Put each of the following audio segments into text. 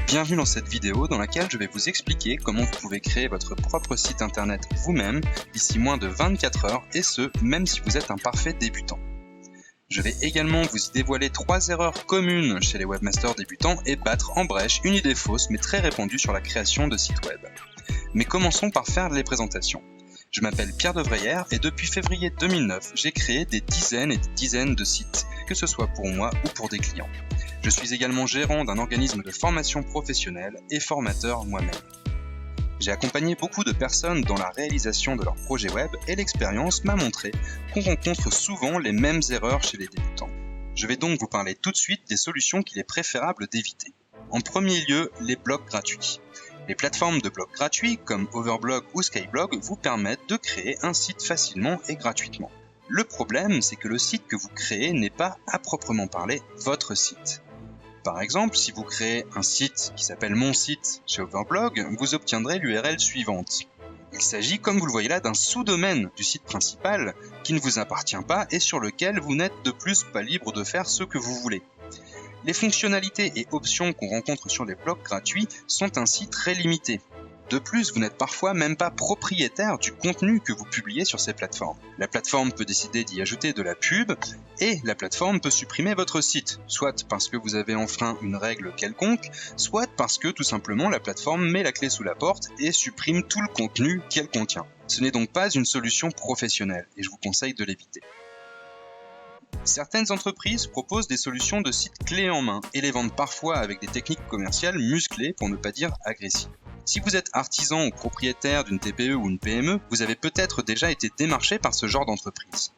Bienvenue dans cette vidéo dans laquelle je vais vous expliquer comment vous pouvez créer votre propre site internet vous-même d'ici moins de 24 heures et ce, même si vous êtes un parfait débutant. Je vais également vous y dévoiler 3 erreurs communes chez les webmasters débutants et battre en brèche une idée fausse mais très répandue sur la création de sites web. Mais commençons par faire les présentations. Je m'appelle Pierre Devreyer et depuis février 2009, j'ai créé des dizaines et des dizaines de sites, que ce soit pour moi ou pour des clients. Je suis également gérant d'un organisme de formation professionnelle et formateur moi-même. J'ai accompagné beaucoup de personnes dans la réalisation de leurs projets web et l'expérience m'a montré qu'on rencontre souvent les mêmes erreurs chez les débutants. Je vais donc vous parler tout de suite des solutions qu'il est préférable d'éviter. En premier lieu, les blogs gratuits. Les plateformes de blogs gratuits comme Overblog ou Skyblog vous permettent de créer un site facilement et gratuitement. Le problème, c'est que le site que vous créez n'est pas à proprement parler votre site. Par exemple, si vous créez un site qui s'appelle Mon site chez Overblog, vous obtiendrez l'URL suivante. Il s'agit, comme vous le voyez là, d'un sous-domaine du site principal qui ne vous appartient pas et sur lequel vous n'êtes de plus pas libre de faire ce que vous voulez. Les fonctionnalités et options qu'on rencontre sur les blogs gratuits sont ainsi très limitées. De plus, vous n'êtes parfois même pas propriétaire du contenu que vous publiez sur ces plateformes. La plateforme peut décider d'y ajouter de la pub et la plateforme peut supprimer votre site, soit parce que vous avez enfreint une règle quelconque, soit parce que tout simplement la plateforme met la clé sous la porte et supprime tout le contenu qu'elle contient. Ce n'est donc pas une solution professionnelle et je vous conseille de l'éviter. Certaines entreprises proposent des solutions de sites clés en main et les vendent parfois avec des techniques commerciales musclées pour ne pas dire agressives. Si vous êtes artisan ou propriétaire d'une TPE ou une PME, vous avez peut-être déjà été démarché par ce genre d'entreprise.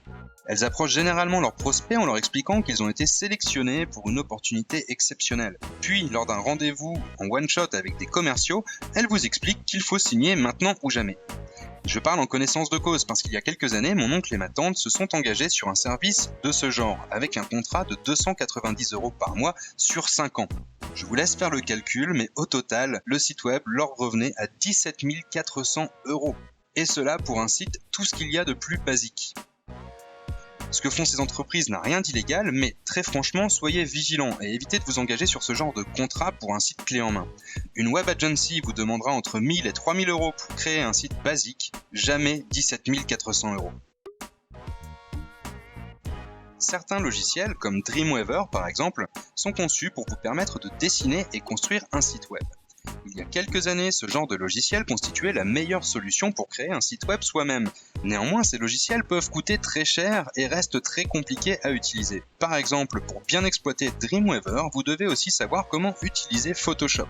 Elles approchent généralement leurs prospects en leur expliquant qu'ils ont été sélectionnés pour une opportunité exceptionnelle. Puis, lors d'un rendez-vous en one-shot avec des commerciaux, elles vous expliquent qu'il faut signer maintenant ou jamais. Je parle en connaissance de cause parce qu'il y a quelques années, mon oncle et ma tante se sont engagés sur un service de ce genre, avec un contrat de 290 € par mois sur 5 ans. Je vous laisse faire le calcul, mais au total, le site web leur revenait à 17 400 €. Et cela pour un site tout ce qu'il y a de plus basique. Ce que font ces entreprises n'a rien d'illégal, mais très franchement, soyez vigilants et évitez de vous engager sur ce genre de contrat pour un site clé en main. Une web agency vous demandera entre 1000 et 3000 € pour créer un site basique, jamais 17 400 €. Certains logiciels, comme Dreamweaver par exemple, sont conçus pour vous permettre de dessiner et construire un site web. Il y a quelques années, ce genre de logiciel constituait la meilleure solution pour créer un site web soi-même. Néanmoins, ces logiciels peuvent coûter très cher et restent très compliqués à utiliser. Par exemple, pour bien exploiter Dreamweaver, vous devez aussi savoir comment utiliser Photoshop.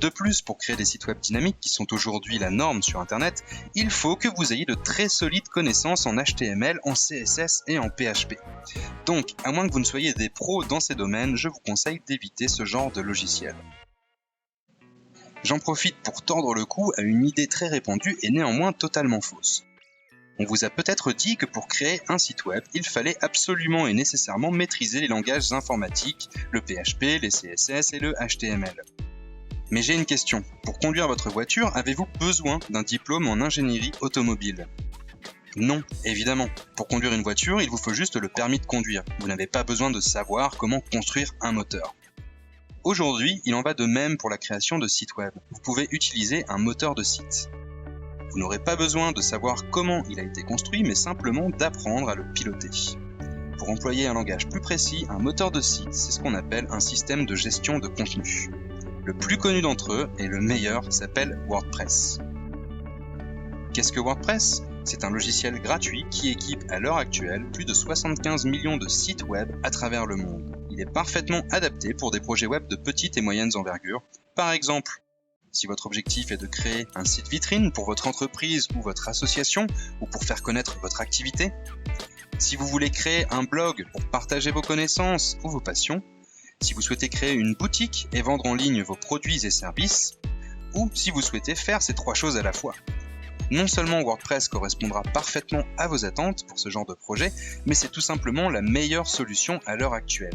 De plus, pour créer des sites web dynamiques qui sont aujourd'hui la norme sur Internet, il faut que vous ayez de très solides connaissances en HTML, en CSS et en PHP. Donc, à moins que vous ne soyez des pros dans ces domaines, je vous conseille d'éviter ce genre de logiciel. J'en profite pour tordre le cou à une idée très répandue et néanmoins totalement fausse. On vous a peut-être dit que pour créer un site web, il fallait absolument et nécessairement maîtriser les langages informatiques, le PHP, les CSS et le HTML. Mais j'ai une question. Pour conduire votre voiture, avez-vous besoin d'un diplôme en ingénierie automobile ? Non, évidemment. Pour conduire une voiture, il vous faut juste le permis de conduire. Vous n'avez pas besoin de savoir comment construire un moteur. Aujourd'hui, il en va de même pour la création de sites web. Vous pouvez utiliser un moteur de site. Vous n'aurez pas besoin de savoir comment il a été construit, mais simplement d'apprendre à le piloter. Pour employer un langage plus précis, un moteur de site, c'est ce qu'on appelle un système de gestion de contenu. Le plus connu d'entre eux, et le meilleur, s'appelle WordPress. Qu'est-ce que WordPress ? C'est un logiciel gratuit qui équipe à l'heure actuelle plus de 75 millions de sites web à travers le monde. Il est parfaitement adapté pour des projets web de petites et moyennes envergures. Par exemple, si votre objectif est de créer un site vitrine pour votre entreprise ou votre association ou pour faire connaître votre activité, si vous voulez créer un blog pour partager vos connaissances ou vos passions, si vous souhaitez créer une boutique et vendre en ligne vos produits et services, ou si vous souhaitez faire ces 3 choses à la fois. Non seulement WordPress correspondra parfaitement à vos attentes pour ce genre de projet, mais c'est tout simplement la meilleure solution à l'heure actuelle.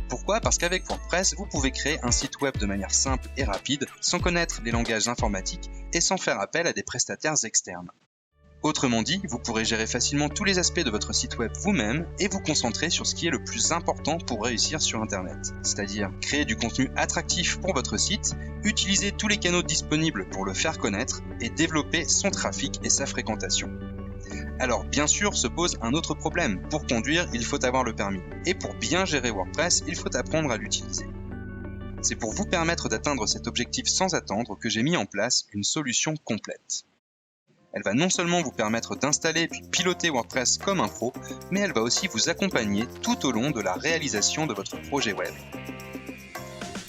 Pourquoi ? Parce qu'avec WordPress, vous pouvez créer un site web de manière simple et rapide, sans connaître les langages informatiques et sans faire appel à des prestataires externes. Autrement dit, vous pourrez gérer facilement tous les aspects de votre site web vous-même et vous concentrer sur ce qui est le plus important pour réussir sur Internet. C'est-à-dire créer du contenu attractif pour votre site, utiliser tous les canaux disponibles pour le faire connaître et développer son trafic et sa fréquentation. Alors bien sûr se pose un autre problème. Pour conduire, il faut avoir le permis. Et pour bien gérer WordPress, il faut apprendre à l'utiliser. C'est pour vous permettre d'atteindre cet objectif sans attendre que j'ai mis en place une solution complète. Elle va non seulement vous permettre d'installer puis piloter WordPress comme un pro, mais elle va aussi vous accompagner tout au long de la réalisation de votre projet web.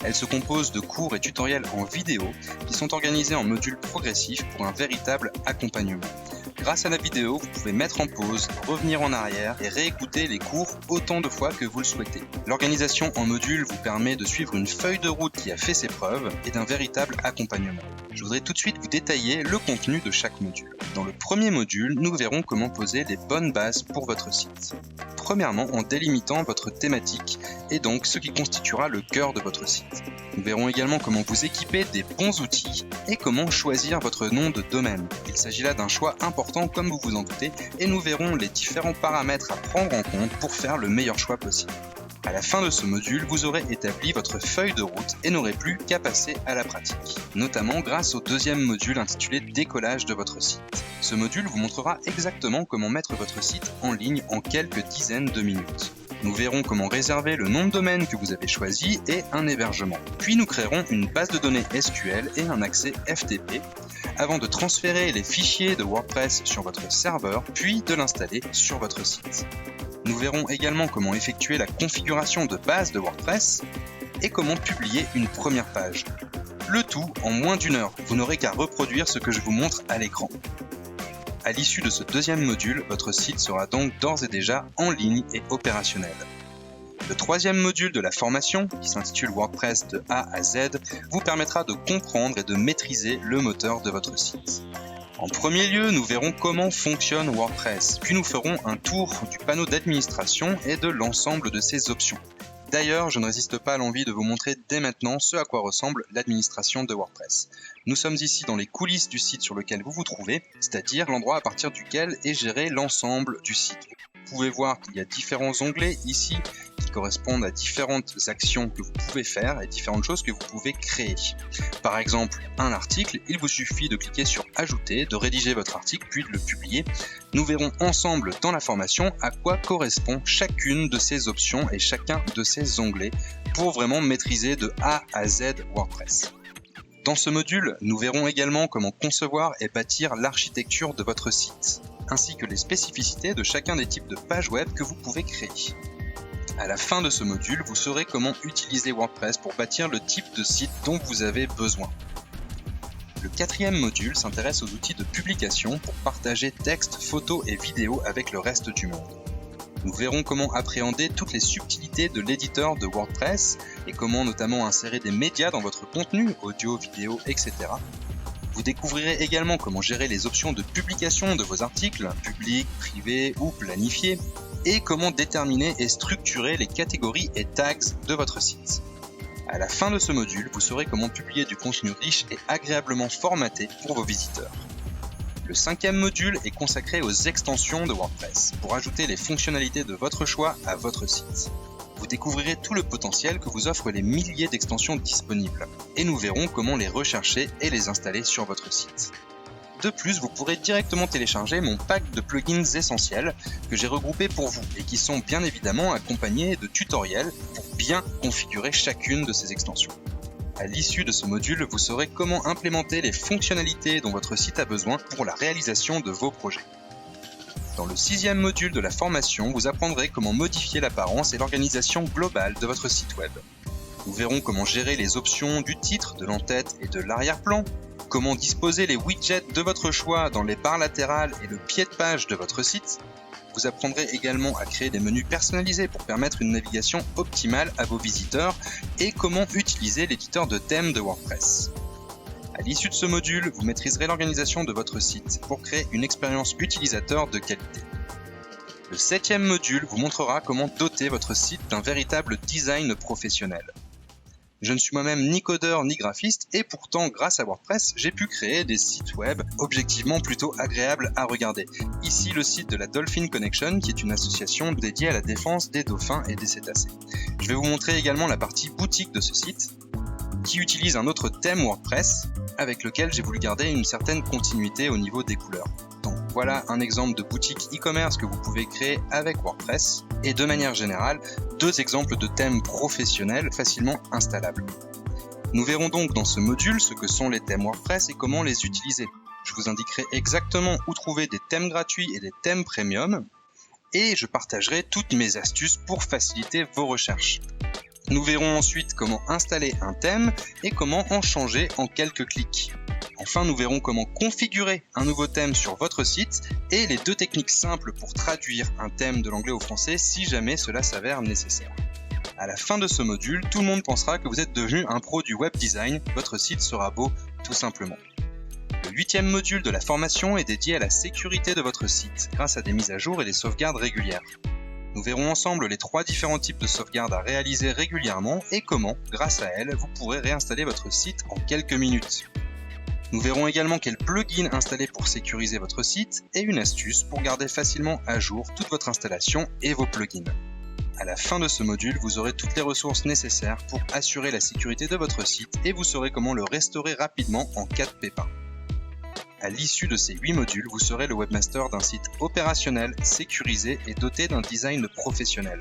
Elle se compose de cours et tutoriels en vidéo qui sont organisés en modules progressifs pour un véritable accompagnement. Grâce à la vidéo, vous pouvez mettre en pause, revenir en arrière et réécouter les cours autant de fois que vous le souhaitez. L'organisation en modules vous permet de suivre une feuille de route qui a fait ses preuves et d'un véritable accompagnement. Je voudrais tout de suite vous détailler le contenu de chaque module. Dans le premier module, nous verrons comment poser les bonnes bases pour votre site. Premièrement, en délimitant votre thématique et donc ce qui constituera le cœur de votre site. Nous verrons également comment vous équiper des bons outils et comment choisir votre nom de domaine. Il s'agit là d'un choix important comme vous vous en doutez et nous verrons les différents paramètres à prendre en compte pour faire le meilleur choix possible. À la fin de ce module, vous aurez établi votre feuille de route et n'aurez plus qu'à passer à la pratique, notamment grâce au deuxième module intitulé Décollage de votre site. Ce module vous montrera exactement comment mettre votre site en ligne en quelques dizaines de minutes. Nous verrons comment réserver le nom de domaine que vous avez choisi et un hébergement. Puis nous créerons une base de données SQL et un accès FTP avant de transférer les fichiers de WordPress sur votre serveur, puis de l'installer sur votre site. Nous verrons également comment effectuer la configuration de base de WordPress et comment publier une première page. Le tout en moins d'une heure, vous n'aurez qu'à reproduire ce que je vous montre à l'écran. À l'issue de ce deuxième module, votre site sera donc d'ores et déjà en ligne et opérationnel. Le troisième module de la formation, qui s'intitule WordPress de A à Z, vous permettra de comprendre et de maîtriser le moteur de votre site. En premier lieu, nous verrons comment fonctionne WordPress, puis nous ferons un tour du panneau d'administration et de l'ensemble de ses options. D'ailleurs, je ne résiste pas à l'envie de vous montrer dès maintenant ce à quoi ressemble l'administration de WordPress. Nous sommes ici dans les coulisses du site sur lequel vous vous trouvez, c'est-à-dire l'endroit à partir duquel est géré l'ensemble du site. Vous pouvez voir qu'il y a différents onglets ici qui correspondent à différentes actions que vous pouvez faire et différentes choses que vous pouvez créer. Par exemple, un article, il vous suffit de cliquer sur Ajouter, de rédiger votre article puis de le publier. Nous verrons ensemble dans la formation à quoi correspond chacune de ces options et chacun de ces onglets pour vraiment maîtriser de A à Z WordPress. Dans ce module, nous verrons également comment concevoir et bâtir l'architecture de votre site, ainsi que les spécificités de chacun des types de pages web que vous pouvez créer. À la fin de ce module, vous saurez comment utiliser WordPress pour bâtir le type de site dont vous avez besoin. Le quatrième module s'intéresse aux outils de publication pour partager textes, photos et vidéos avec le reste du monde. Nous verrons comment appréhender toutes les subtilités de l'éditeur de WordPress et comment notamment insérer des médias dans votre contenu, audio, vidéo, etc. Vous découvrirez également comment gérer les options de publication de vos articles, publics, privés ou planifiés, et comment déterminer et structurer les catégories et tags de votre site. À la fin de ce module, vous saurez comment publier du contenu riche et agréablement formaté pour vos visiteurs. Le cinquième module est consacré aux extensions de WordPress, pour ajouter les fonctionnalités de votre choix à votre site. Vous découvrirez tout le potentiel que vous offrent les milliers d'extensions disponibles, et nous verrons comment les rechercher et les installer sur votre site. De plus, vous pourrez directement télécharger mon pack de plugins essentiels que j'ai regroupés pour vous et qui sont bien évidemment accompagnés de tutoriels pour bien configurer chacune de ces extensions. À l'issue de ce module, vous saurez comment implémenter les fonctionnalités dont votre site a besoin pour la réalisation de vos projets. Dans le sixième module de la formation, vous apprendrez comment modifier l'apparence et l'organisation globale de votre site web. Nous verrons comment gérer les options du titre, de l'entête et de l'arrière-plan, comment disposer les widgets de votre choix dans les barres latérales et le pied de page de votre site. Vous apprendrez également à créer des menus personnalisés pour permettre une navigation optimale à vos visiteurs et comment utiliser l'éditeur de thèmes de WordPress. À l'issue de ce module, vous maîtriserez l'organisation de votre site pour créer une expérience utilisateur de qualité. Le septième module vous montrera comment doter votre site d'un véritable design professionnel. Je ne suis moi-même ni codeur ni graphiste et pourtant grâce à WordPress, j'ai pu créer des sites web objectivement plutôt agréables à regarder. Ici le site de la Dolphin Connection qui est une association dédiée à la défense des dauphins et des cétacés. Je vais vous montrer également la partie boutique de ce site qui utilise un autre thème WordPress avec lequel j'ai voulu garder une certaine continuité au niveau des couleurs. Donc voilà un exemple de boutique e-commerce que vous pouvez créer avec WordPress et de manière générale, 2 exemples de thèmes professionnels facilement installables. Nous verrons donc dans ce module ce que sont les thèmes WordPress et comment les utiliser. Je vous indiquerai exactement où trouver des thèmes gratuits et des thèmes premium et je partagerai toutes mes astuces pour faciliter vos recherches. Nous verrons ensuite comment installer un thème et comment en changer en quelques clics. Enfin, nous verrons comment configurer un nouveau thème sur votre site et les 2 techniques simples pour traduire un thème de l'anglais au français si jamais cela s'avère nécessaire. À la fin de ce module, tout le monde pensera que vous êtes devenu un pro du web design, votre site sera beau tout simplement. Le 8e module de la formation est dédié à la sécurité de votre site grâce à des mises à jour et des sauvegardes régulières. Nous verrons ensemble les 3 différents types de sauvegardes à réaliser régulièrement et comment, grâce à elles, vous pourrez réinstaller votre site en quelques minutes. Nous verrons également quel plugin installer pour sécuriser votre site et une astuce pour garder facilement à jour toute votre installation et vos plugins. À la fin de ce module, vous aurez toutes les ressources nécessaires pour assurer la sécurité de votre site et vous saurez comment le restaurer rapidement en cas de pépin. À l'issue de ces 8 modules, vous serez le webmaster d'un site opérationnel, sécurisé et doté d'un design professionnel.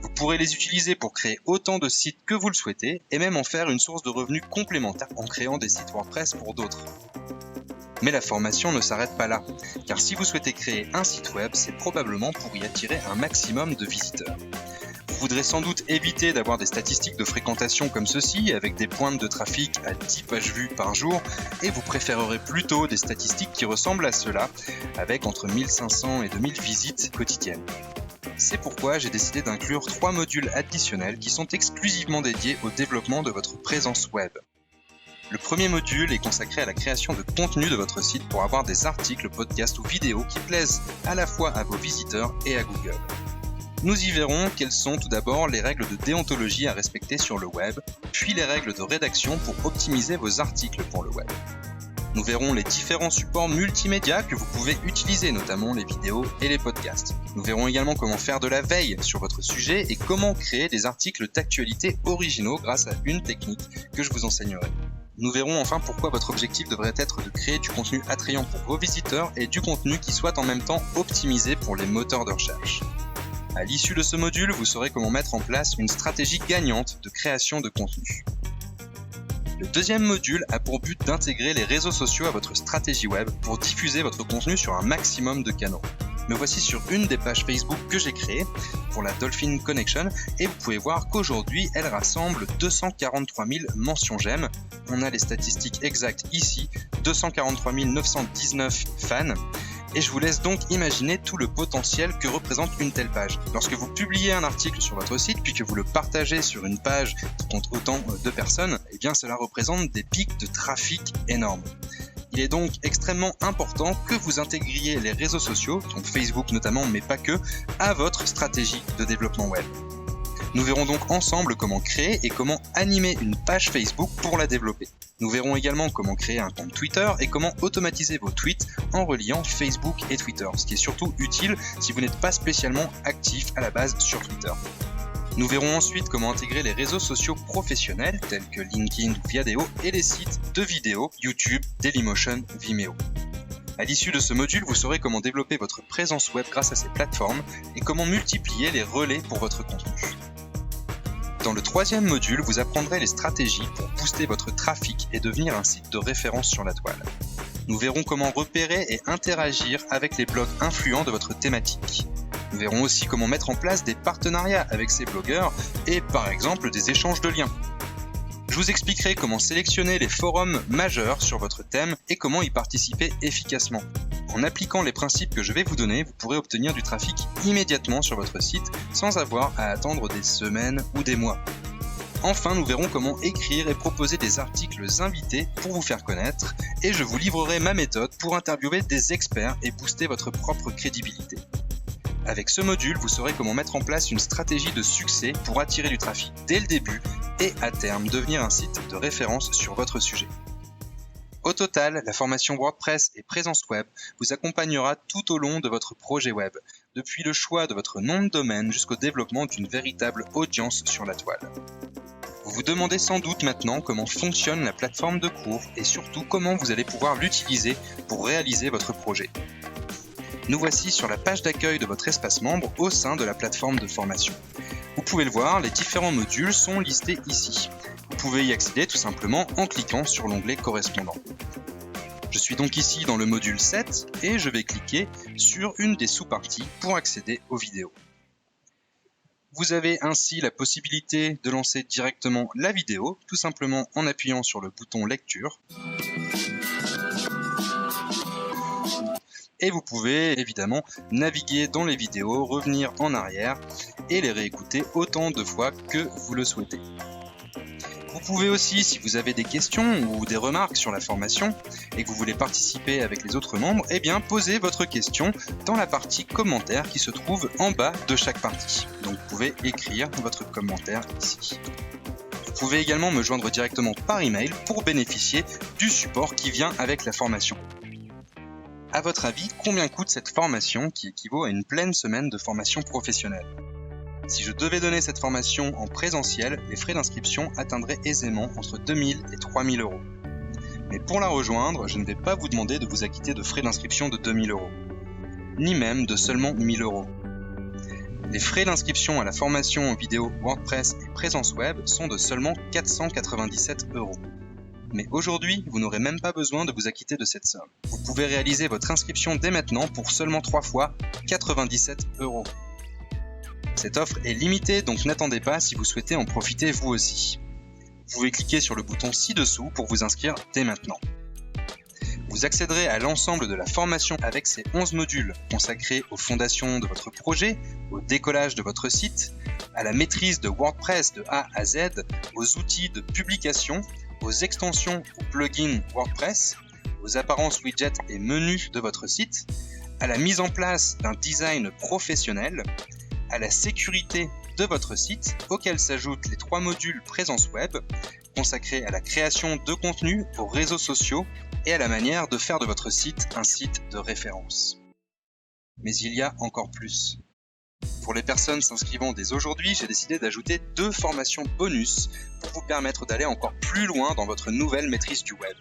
Vous pourrez les utiliser pour créer autant de sites que vous le souhaitez et même en faire une source de revenus complémentaire en créant des sites WordPress pour d'autres. Mais la formation ne s'arrête pas là, car si vous souhaitez créer un site web, c'est probablement pour y attirer un maximum de visiteurs. Vous voudrez sans doute éviter d'avoir des statistiques de fréquentation comme ceci, avec des pointes de trafic à 10 pages vues par jour, et vous préférerez plutôt des statistiques qui ressemblent à cela, avec entre 1500 et 2000 visites quotidiennes. C'est pourquoi j'ai décidé d'inclure 3 modules additionnels qui sont exclusivement dédiés au développement de votre présence web. Le premier module est consacré à la création de contenu de votre site pour avoir des articles, podcasts ou vidéos qui plaisent à la fois à vos visiteurs et à Google. Nous y verrons quelles sont tout d'abord les règles de déontologie à respecter sur le web, puis les règles de rédaction pour optimiser vos articles pour le web. Nous verrons les différents supports multimédia que vous pouvez utiliser, notamment les vidéos et les podcasts. Nous verrons également comment faire de la veille sur votre sujet et comment créer des articles d'actualité originaux grâce à une technique que je vous enseignerai. Nous verrons enfin pourquoi votre objectif devrait être de créer du contenu attrayant pour vos visiteurs et du contenu qui soit en même temps optimisé pour les moteurs de recherche. À l'issue de ce module, vous saurez comment mettre en place une stratégie gagnante de création de contenu. Le deuxième module a pour but d'intégrer les réseaux sociaux à votre stratégie web pour diffuser votre contenu sur un maximum de canaux. Me voici sur une des pages Facebook que j'ai créées pour la Dolphin Connection et vous pouvez voir qu'aujourd'hui elle rassemble 243 000 mentions j'aime. On a les statistiques exactes ici, 243 919 fans. Et je vous laisse donc imaginer tout le potentiel que représente une telle page. Lorsque vous publiez un article sur votre site, puis que vous le partagez sur une page qui compte autant de personnes, eh bien cela représente des pics de trafic énormes. Il est donc extrêmement important que vous intégriez les réseaux sociaux, donc Facebook notamment, mais pas que, à votre stratégie de développement web. Nous verrons donc ensemble comment créer et comment animer une page Facebook pour la développer. Nous verrons également comment créer un compte Twitter et comment automatiser vos tweets en reliant Facebook et Twitter, ce qui est surtout utile si vous n'êtes pas spécialement actif à la base sur Twitter. Nous verrons ensuite comment intégrer les réseaux sociaux professionnels tels que LinkedIn ou Viadeo et les sites de vidéos YouTube, Dailymotion, Vimeo. À l'issue de ce module, vous saurez comment développer votre présence web grâce à ces plateformes et comment multiplier les relais pour votre contenu. Dans le troisième module, vous apprendrez les stratégies pour booster votre trafic et devenir un site de référence sur la toile. Nous verrons comment repérer et interagir avec les blogs influents de votre thématique. Nous verrons aussi comment mettre en place des partenariats avec ces blogueurs et par exemple des échanges de liens. Je vous expliquerai comment sélectionner les forums majeurs sur votre thème et comment y participer efficacement. En appliquant les principes que je vais vous donner, vous pourrez obtenir du trafic immédiatement sur votre site sans avoir à attendre des semaines ou des mois. Enfin, nous verrons comment écrire et proposer des articles invités pour vous faire connaître et je vous livrerai ma méthode pour interviewer des experts et booster votre propre crédibilité. Avec ce module, vous saurez comment mettre en place une stratégie de succès pour attirer du trafic dès le début et à terme devenir un site de référence sur votre sujet. Au total, la formation WordPress et présence web vous accompagnera tout au long de votre projet web, depuis le choix de votre nom de domaine jusqu'au développement d'une véritable audience sur la toile. Vous vous demandez sans doute maintenant comment fonctionne la plateforme de cours et surtout comment vous allez pouvoir l'utiliser pour réaliser votre projet. Nous voici sur la page d'accueil de votre espace membre au sein de la plateforme de formation. Vous pouvez le voir, les différents modules sont listés ici. Vous pouvez y accéder tout simplement en cliquant sur l'onglet correspondant. Je suis donc ici dans le module 7 et je vais cliquer sur une des sous-parties pour accéder aux vidéos. Vous avez ainsi la possibilité de lancer directement la vidéo, tout simplement en appuyant sur le bouton lecture. Et vous pouvez évidemment naviguer dans les vidéos, revenir en arrière et les réécouter autant de fois que vous le souhaitez. Vous pouvez aussi, si vous avez des questions ou des remarques sur la formation et que vous voulez participer avec les autres membres, poser votre question dans la partie commentaires qui se trouve en bas de chaque partie. Donc vous pouvez écrire votre commentaire ici. Vous pouvez également me joindre directement par email pour bénéficier du support qui vient avec la formation. À votre avis, combien coûte cette formation qui équivaut à une pleine semaine de formation professionnelle ? Si je devais donner cette formation en présentiel, les frais d'inscription atteindraient aisément entre 2000 et 3000 euros. Mais pour la rejoindre, je ne vais pas vous demander de vous acquitter de frais d'inscription de 2000 euros, ni même de seulement 1000 euros. Les frais d'inscription à la formation en vidéo WordPress et présence web sont de seulement 497 euros. Mais aujourd'hui, vous n'aurez même pas besoin de vous acquitter de cette somme. Vous pouvez réaliser votre inscription dès maintenant pour seulement 3 fois 97 euros. Cette offre est limitée, donc n'attendez pas si vous souhaitez en profiter vous aussi. Vous pouvez cliquer sur le bouton ci-dessous pour vous inscrire dès maintenant. Vous accéderez à l'ensemble de la formation avec ses 11 modules consacrés aux fondations de votre projet, au décollage de votre site, à la maîtrise de WordPress de A à Z, aux outils de publication, aux extensions ou plugins WordPress, aux apparences widgets et menus de votre site, à la mise en place d'un design professionnel, à la sécurité de votre site, auquel s'ajoutent les 3 modules présence web, consacrés à la création de contenu, aux réseaux sociaux et à la manière de faire de votre site un site de référence. Mais il y a encore plus. Pour les personnes s'inscrivant dès aujourd'hui, j'ai décidé d'ajouter 2 formations bonus pour vous permettre d'aller encore plus loin dans votre nouvelle maîtrise du web.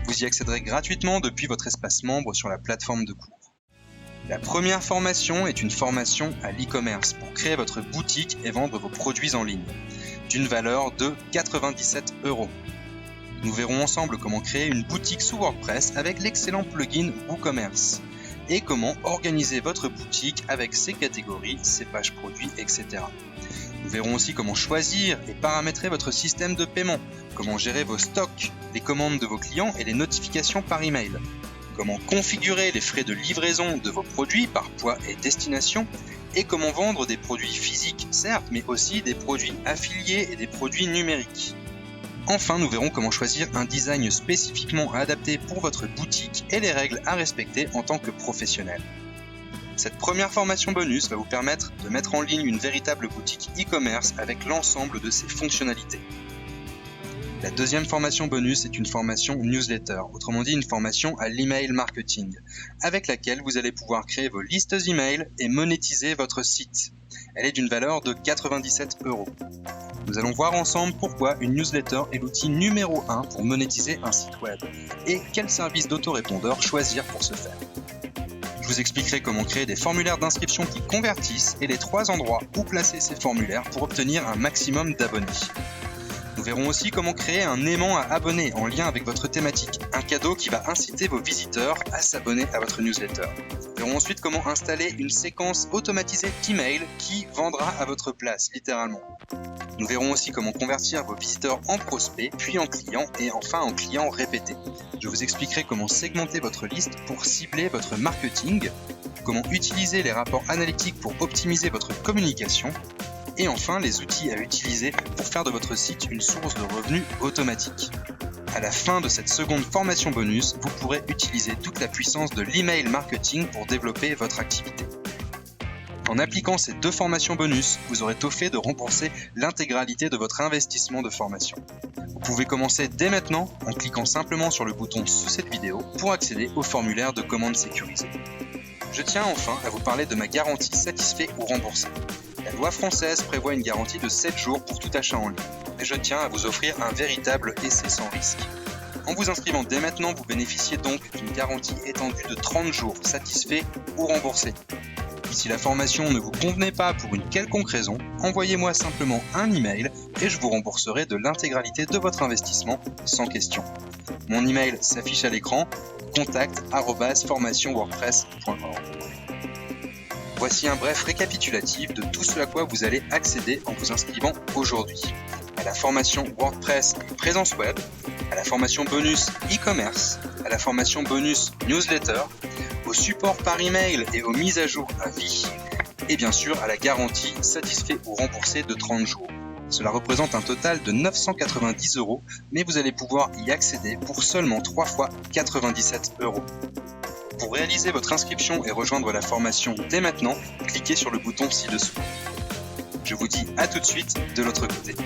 Vous y accéderez gratuitement depuis votre espace membre sur la plateforme de cours. La première formation est une formation à l'e-commerce pour créer votre boutique et vendre vos produits en ligne, d'une valeur de 97 euros. Nous verrons ensemble comment créer une boutique sous WordPress avec l'excellent plugin WooCommerce et comment organiser votre boutique avec ses catégories, ses pages produits, etc. Nous verrons aussi comment choisir et paramétrer votre système de paiement, comment gérer vos stocks, les commandes de vos clients et les notifications par email. Comment configurer les frais de livraison de vos produits par poids et destination, et comment vendre des produits physiques, certes, mais aussi des produits affiliés et des produits numériques. Enfin, nous verrons comment choisir un design spécifiquement adapté pour votre boutique et les règles à respecter en tant que professionnel. Cette première formation bonus va vous permettre de mettre en ligne une véritable boutique e-commerce avec l'ensemble de ses fonctionnalités. La deuxième formation bonus est une formation newsletter, autrement dit une formation à l'email marketing, avec laquelle vous allez pouvoir créer vos listes email et monétiser votre site. Elle est d'une valeur de 97 euros. Nous allons voir ensemble pourquoi une newsletter est l'outil numéro 1 pour monétiser un site web et quel service d'autorépondeur choisir pour ce faire. Je vous expliquerai comment créer des formulaires d'inscription qui convertissent et les 3 endroits où placer ces formulaires pour obtenir un maximum d'abonnés. Nous verrons aussi comment créer un aimant à abonnés en lien avec votre thématique, un cadeau qui va inciter vos visiteurs à s'abonner à votre newsletter. Nous verrons ensuite comment installer une séquence automatisée d'email qui vendra à votre place, littéralement. Nous verrons aussi comment convertir vos visiteurs en prospects, puis en clients et enfin en clients répétés. Je vous expliquerai comment segmenter votre liste pour cibler votre marketing, comment utiliser les rapports analytiques pour optimiser votre communication, et enfin les outils à utiliser pour faire de votre site une source de revenus automatique. À la fin de cette seconde formation bonus, vous pourrez utiliser toute la puissance de l'email marketing pour développer votre activité. En appliquant ces 2 formations bonus, vous aurez tôt fait de rembourser l'intégralité de votre investissement de formation. Vous pouvez commencer dès maintenant en cliquant simplement sur le bouton sous cette vidéo pour accéder au formulaire de commande sécurisé. Je tiens enfin à vous parler de ma garantie satisfait ou remboursé. La loi française prévoit une garantie de 7 jours pour tout achat en ligne, et je tiens à vous offrir un véritable essai sans risque. En vous inscrivant dès maintenant, vous bénéficiez donc d'une garantie étendue de 30 jours, satisfait ou remboursé. Si la formation ne vous convenait pas pour une quelconque raison, envoyez-moi simplement un email et je vous rembourserai de l'intégralité de votre investissement sans question. Mon email s'affiche à l'écran, contact@formationwordpress.org. Voici un bref récapitulatif de tout ce à quoi vous allez accéder en vous inscrivant aujourd'hui. À la formation WordPress et présence web, à la formation bonus e-commerce, à la formation bonus newsletter, au support par email et aux mises à jour à vie, et bien sûr à la garantie satisfait ou remboursé de 30 jours. Cela représente un total de 990 €, mais vous allez pouvoir y accéder pour seulement 3 fois 97 €. Pour réaliser votre inscription et rejoindre la formation dès maintenant, cliquez sur le bouton ci-dessous. Je vous dis à tout de suite de l'autre côté.